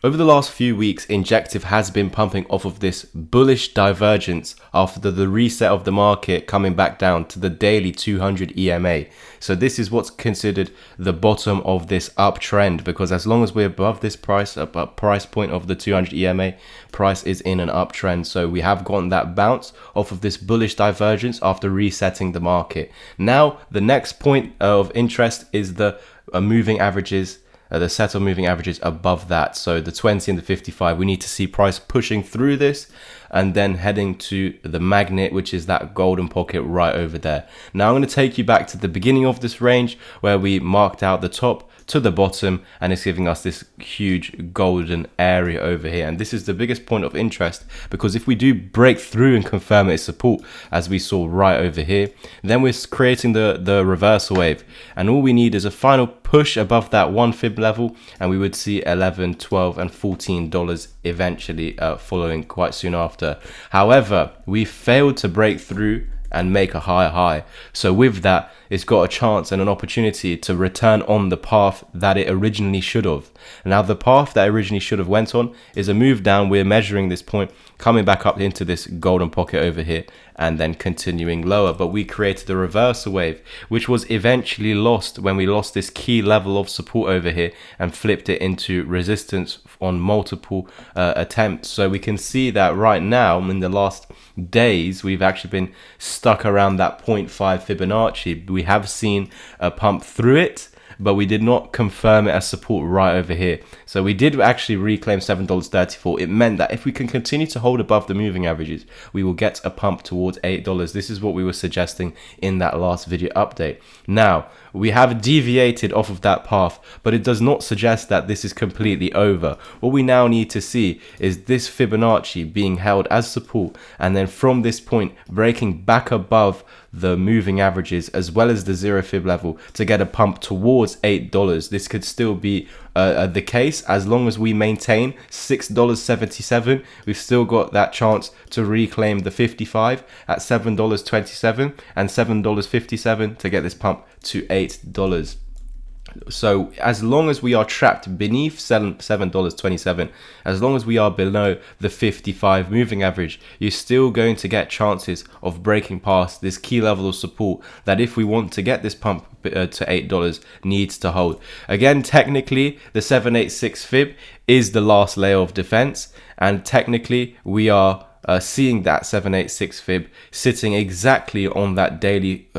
Over the last few weeks, Injective has been pumping off of this bullish divergence after the reset of the market coming back down to the daily 200 EMA. So this is what's considered the bottom of this uptrend, because as long as we're above this price point of the 200 EMA, price is in an uptrend. So we have gotten that bounce off of this bullish divergence after resetting the market. Now, the next point of interest is the moving averages. The set of moving averages above that, so the 20 and the 55. We need to see price pushing through this and then heading to the magnet, which is that golden pocket right over there. Now I'm going to take you back to the beginning of this range where we marked out the top to the bottom, and it's giving us this huge golden area over here. And this is the biggest point of interest, because if we do break through and confirm its support, as we saw right over here, then we're creating the reversal wave, and all we need is a final push above that 1 fib level, and we would see 11, 12 and $14 eventually following quite soon after. However, we failed to break through and make a higher high. So with that, it's got a chance and an opportunity to return on the path that it originally should have. Now, the path that originally should have went on is a move down. We're measuring this point, coming back up into this golden pocket over here, and then continuing lower. But we created a reversal wave, which was eventually lost when we lost this key level of support over here and flipped it into resistance on multiple attempts. So we can see that right now in the last days, we've actually been stuck around that 0.5 Fibonacci. We have seen a pump through it, but we did not confirm it as support right over here. So we did actually reclaim $7.34. It meant that if we can continue to hold above the moving averages, we will get a pump towards $8. This is what we were suggesting in that last video update. Now, we have deviated off of that path, but it does not suggest that this is completely over. What we now need to see is this Fibonacci being held as support, and then from this point breaking back above the moving averages as well as the 0 fib level to get a pump towards $8. This could still be the case as long as we maintain $6.77. We've still got that chance to reclaim the 55 at $7.27 and $7.57 to get this pump to $8. So as long as we are trapped beneath $7.27, as long as we are below the 55 moving average, you're still going to get chances of breaking past this key level of support that, if we want to get this pump to $8, needs to hold. Again, technically the 786 fib is the last layer of defense, and technically we are seeing that 786 fib sitting exactly on that daily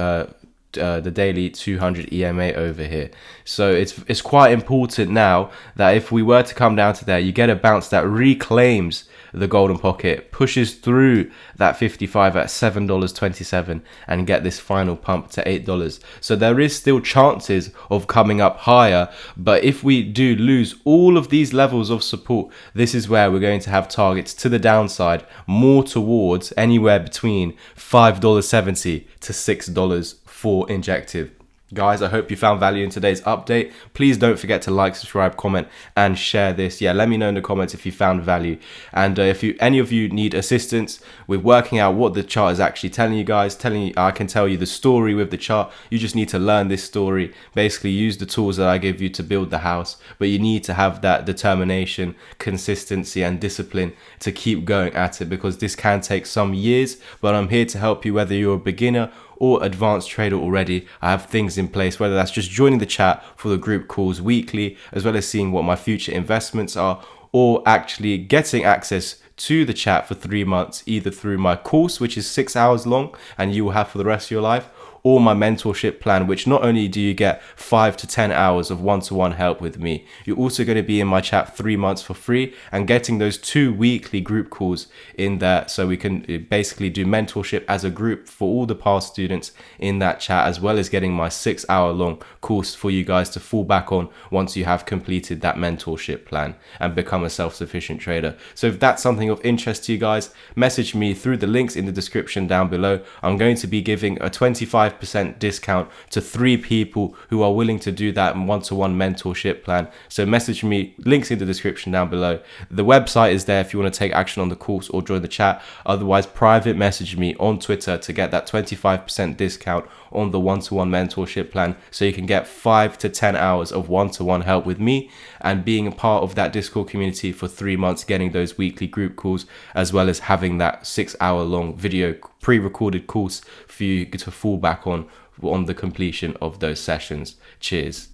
the daily 200 EMA over here. So it's quite important now that if we were to come down to there, you get a bounce that reclaims the golden pocket, pushes through that 55 at $7.27 and get this final pump to $8. So there is still chances of coming up higher, but if we do lose all of these levels of support, this is where we're going to have targets to the downside, more towards anywhere between $5.70 to $6 for Injective. Guys, I hope you found value in today's update. Please don't forget to like, subscribe, comment, and share this. Yeah, let me know in the comments if you found value. And if any of you need assistance with working out what the chart is actually telling you guys, I can tell you the story with the chart. You just need to learn this story. Basically, use the tools that I give you to build the house. But you need to have that determination, consistency, and discipline to keep going at it, because this can take some years. But I'm here to help you, whether you're a beginner or advanced trader already. I have things in place, whether that's just joining the chat for the group calls weekly, as well as seeing what my future investments are, or actually getting access to the chat for 3 months, either through my course, which is 6 hours long and you will have for the rest of your life, or my mentorship plan, which not only do you get 5 to 10 hours of one-to-one help with me, you're also going to be in my chat 3 months for free and getting those 2 weekly group calls in there, so we can basically do mentorship as a group for all the past students in that chat, as well as getting my 6-hour long course for you guys to fall back on once you have completed that mentorship plan and become a self-sufficient trader. So if that's something of interest to you guys, message me through the links in the description down below. I'm going to be giving a 25% discount to 3 people who are willing to do that one-to-one mentorship plan. So message me, links in the description down below. The website is there if you want to take action on the course or join the chat. Otherwise, private message me on Twitter to get that 25% discount on the one-to-one mentorship plan, so you can get 5 to 10 hours of one-to-one help with me, and being a part of that Discord community for 3 months, getting those weekly group calls, as well as having that 6-hour long video pre-recorded course for you to fall back on the completion of those sessions. Cheers.